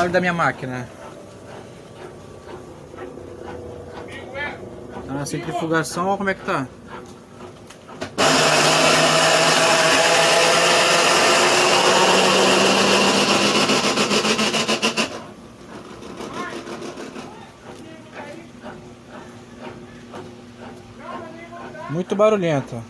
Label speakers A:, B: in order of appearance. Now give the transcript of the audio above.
A: barulho da minha máquina. Tá na centrifugação, olha como é que tá. Muito barulhento.